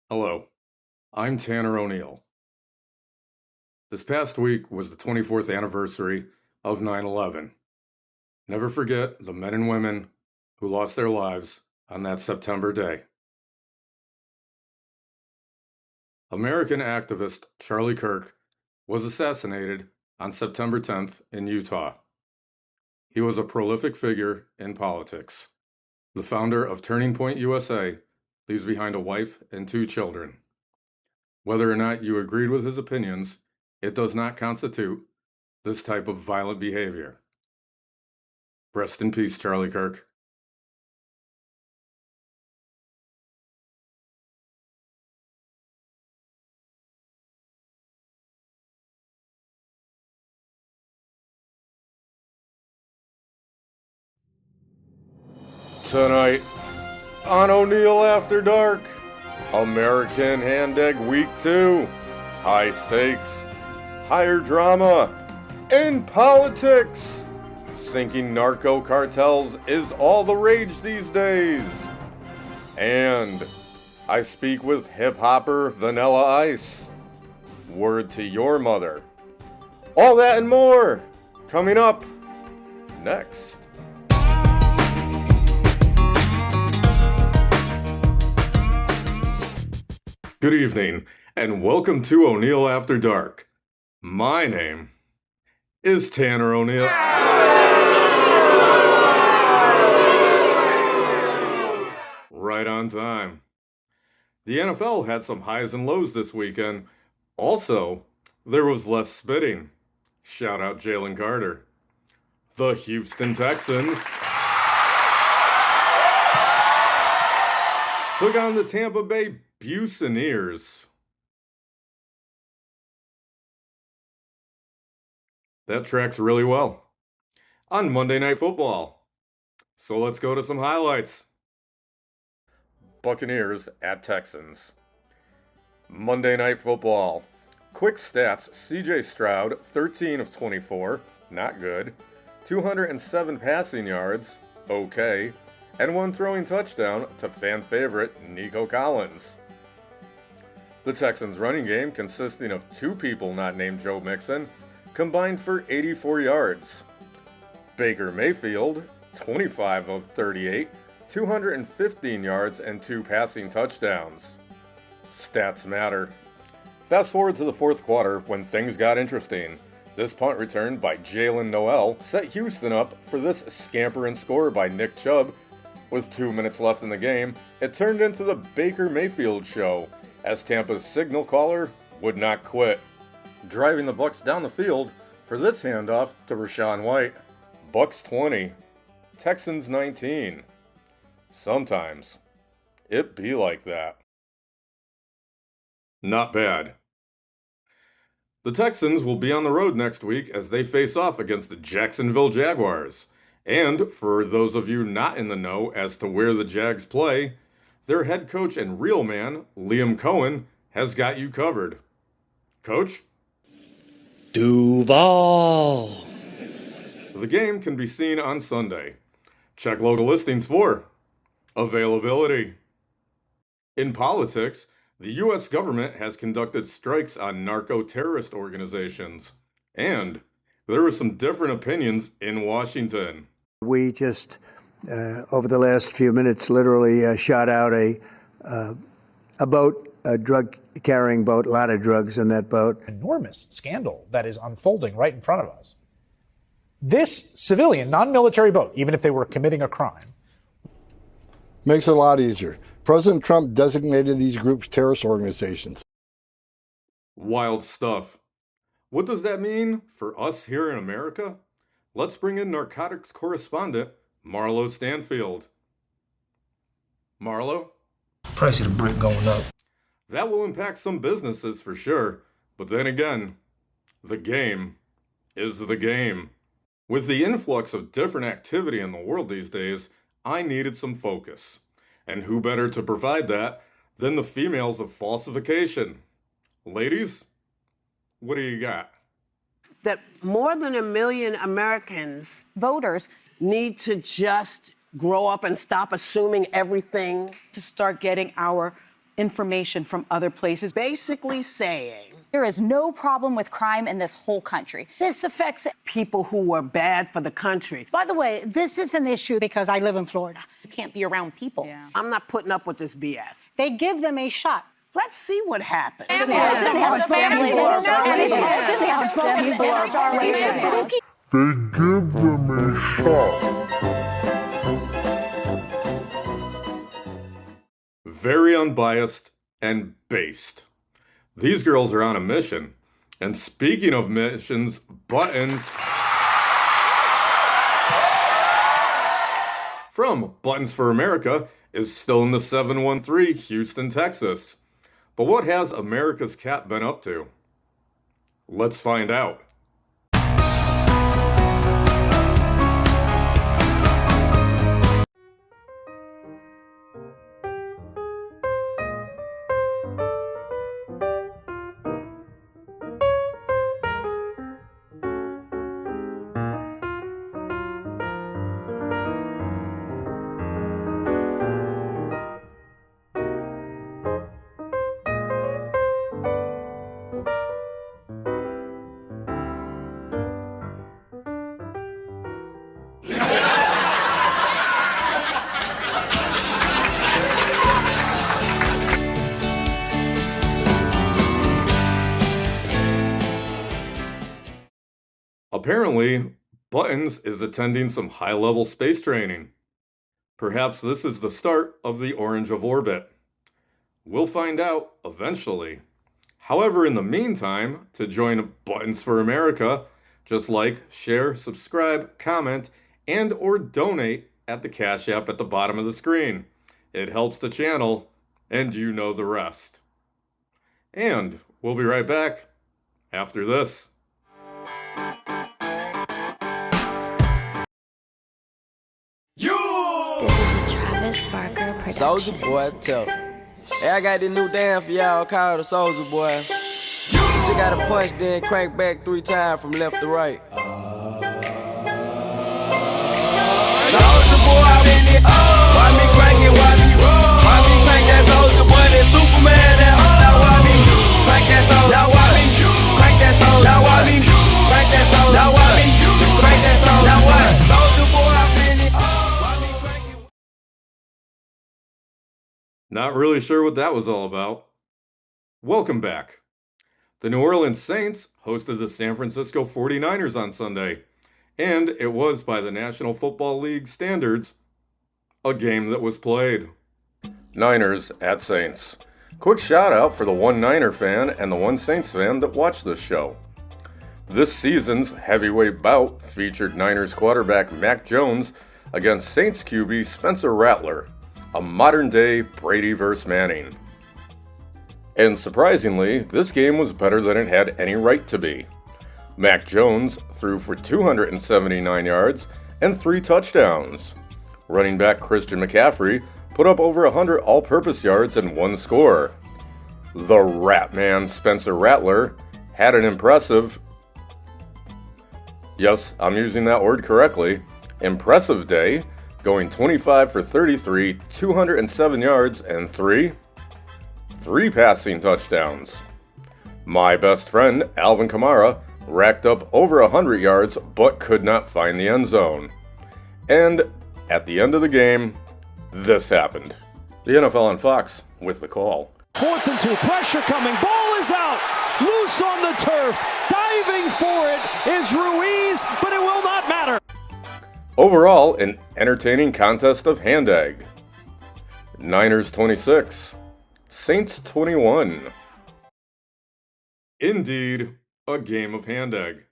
Hello, I'm Tanner O'Neill. This past week was the 24th anniversary of 9/11. Never forget the men and women who lost their lives on that September day. American activist Charlie Kirk was assassinated on September 10th in Utah. He was a prolific figure in politics. The founder of Turning Point USA leaves behind a wife and 2 children. Whether or not you agreed with his opinions, it does not constitute this type of violent behavior. Rest in peace, Charlie Kirk. Tonight on ONEIL After Dark, American Hand Egg Week 2, high stakes, higher drama, in politics. Sinking narco cartels is all the rage these days. And I speak with hip-hopper Vanilla Ice. Word to your mother. All that and more coming up next. Good evening, and welcome to ONEIL After Dark. My name is Tanner O'Neill. Right on time. The NFL had some highs and lows this weekend. Also, there was less spitting. Shout out Jalen Carter. The Houston Texans took on the Tampa Bay Buccaneers. That tracks really well on Monday Night Football. So let's go to some highlights. Buccaneers at Texans. Monday Night Football. Quick stats: CJ Stroud, 13 of 24, not good. 207 passing yards, okay. And 1 throwing touchdown to fan favorite Nico Collins. The Texans' running game, consisting of 2 people not named Joe Mixon, combined for 84 yards. Baker Mayfield, 25 of 38, 215 yards and 2 passing touchdowns. Stats matter. Fast forward to the 4th quarter when things got interesting. This punt return by Jalen Noel set Houston up for this scamper and score by Nick Chubb. With 2 minutes left in the game, it turned into the Baker Mayfield show, as Tampa's signal caller would not quit, driving the Bucs down the field for this handoff to Rachaad White. Bucs 20, Texans 19. Sometimes it be like that. Not bad. The Texans will be on the road next week as they face off against the Jacksonville Jaguars. And for those of you not in the know as to where the Jags play, their head coach and real man, Liam Cohen, has got you covered. Coach? Duval. The game can be seen on Sunday. Check local listings for availability. In politics, the U.S. government has conducted strikes on narco-terrorist organizations. And there were some different opinions in Washington. We just, over the last few minutes, literally shot out a boat, a drug-carrying boat, a lot of drugs in that boat. Enormous scandal that is unfolding right in front of us. This civilian, non-military boat, even if they were committing a crime, makes it a lot easier. President Trump designated these groups terrorist organizations. Wild stuff. What does that mean for us here in America? Let's bring in narcotics correspondent Marlo Stanfield. Marlo? Price of the brick going up. That will impact some businesses for sure, but then again, the game is the game. With the influx of different activity in the world these days, I needed some focus. And who better to provide that than the females of falsification? Ladies, what do you got? That more than 1 million Americans, voters, need to just grow up and stop assuming everything. To start getting our information from other places. Basically saying there is no problem with crime in this whole country. this affects people who were bad for the country. By the way, this is an issue because I live in Florida. You can't be around people. Yeah. I'm not putting up with this BS. They give them a shot. Let's see what happens. People are starving. Very unbiased and based. These girls are on a mission. And speaking of missions, Buttons from Buttons for America is still in the 713 Houston, Texas. But what has America's Cat been up to? Let's find out. Apparently, Buttons is attending some high-level space training. Perhaps this is the start of the Orange of Orbit. We'll find out eventually. However, in the meantime, to join Buttons for America, just like, share, subscribe, comment, and or donate at the Cash App at the bottom of the screen. It helps the channel, and you know the rest. And we'll be right back after this. This is a Travis Barker production. Soldier Boy, tell. Hey, I got this new dance for y'all called the Soldier Boy. You just gotta punch, then crank back 3 times from left to right. Soldier Boy, I'm in it. Why me crank it? Why me roll? Why me crank that Soldier Boy? That Superman, that now why me crank that Soldier? Now why me crank that Soldier? Now why me crank that Soldier? Now why me crank that Soldier? Now what? Soldier Boy, I'm in it. Not really sure what that was all about. Welcome back. The New Orleans Saints hosted the San Francisco 49ers on Sunday, and it was, by the National Football League standards, a game that was played. Niners at Saints. Quick shout out for the one Niner fan and the one Saints fan that watched this show. This season's heavyweight bout featured Niners quarterback Mac Jones against Saints QB Spencer Rattler, a modern-day Brady vs. Manning. And surprisingly, this game was better than it had any right to be. Mac Jones threw for 279 yards and 3 touchdowns. Running back Christian McCaffrey put up over 100 all-purpose yards and 1 score. The Rat Man Spencer Rattler had an impressive, yes, I'm using that word correctly, impressive day, going 25 for 33, 207 yards, and 3 passing touchdowns. My best friend, Alvin Kamara, racked up over 100 yards but could not find the end zone. And at the end of the game, this happened. The NFL on Fox with the call. 4th and 2, pressure coming, ball is out, loose on the turf, diving for it is Ruiz, but it will not matter. Overall, an entertaining contest of hand-egg. Niners 26, Saints 21. Indeed, a game of hand-egg.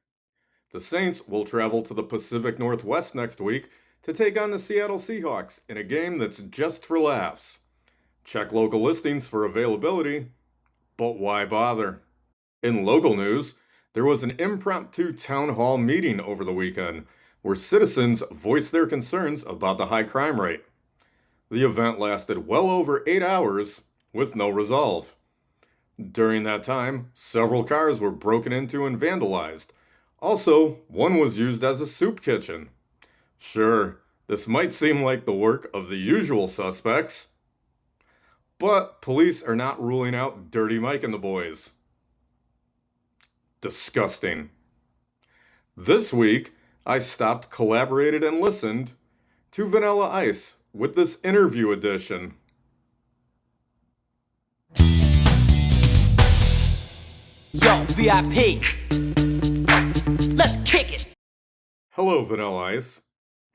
The Saints will travel to the Pacific Northwest next week to take on the Seattle Seahawks in a game that's just for laughs. Check local listings for availability, but why bother? In local news, there was an impromptu town hall meeting over the weekend where citizens voiced their concerns about the high crime rate. The event lasted well over 8 hours with no resolve. During that time, several cars were broken into and vandalized. Also, one was used as a soup kitchen. Sure, this might seem like the work of the usual suspects, But police are not ruling out Dirty Mike and the boys. Disgusting. This week, I stopped, collaborated, and listened to Vanilla Ice with this interview edition. Yo, VIP. Let's kick it. Hello, Vanilla Ice.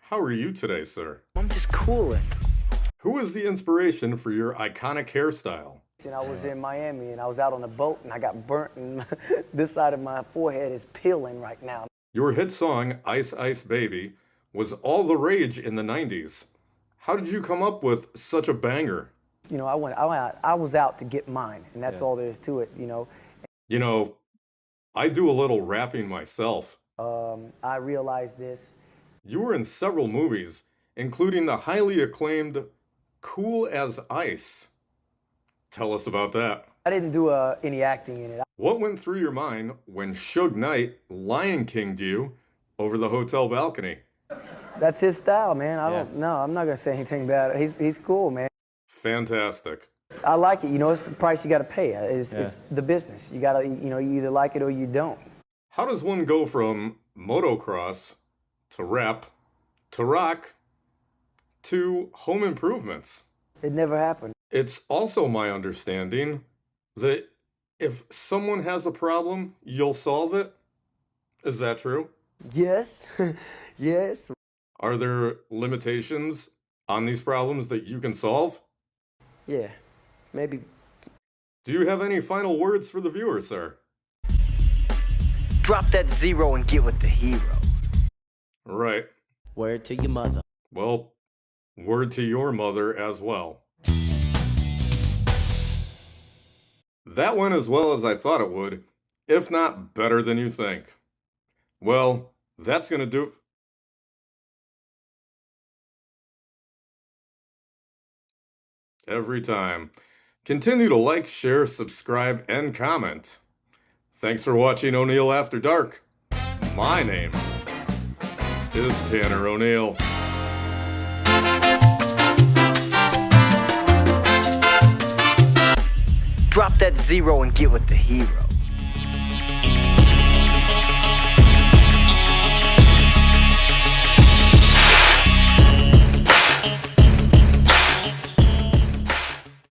How are you today, sir? I'm just cooling. Who is the inspiration for your iconic hairstyle? And I was in Miami and I was out on a boat and I got burnt and this side of my forehead is peeling right now. Your hit song, Ice Ice Baby, was all the rage in the 90s. How did you come up with such a banger? You know, I was out to get mine, and that's all there is to it, you know. You know, I do a little rapping myself. I realized this. You were in several movies, including the highly acclaimed Cool as Ice. Tell us about that. I didn't do any acting in it. What went through your mind when Suge Knight Lion King'd you over the hotel balcony? That's his style, man. I don't know. I'm not going to say anything bad. He's cool, man. Fantastic. I like it. You know, it's the price you got to pay. It's the business. You got to, you know, you either like it or you don't. How does one go from motocross to rap to rock to home improvements? It never happened. It's also my understanding that if someone has a problem, you'll solve it. Is that true? Yes. Yes. Are there limitations on these problems that you can solve? Yeah, maybe. Do you have any final words for the viewer, sir? Drop that zero and get with the hero. Right. Word to your mother. Well, word to your mother as well. That went as well as I thought it would, if not better than you think. Well, that's going to do it. Every time. Continue to like, share, subscribe, and comment. Thanks for watching ONEIL After Dark. My name is Tanner ONEIL. Drop that zero and get with the hero.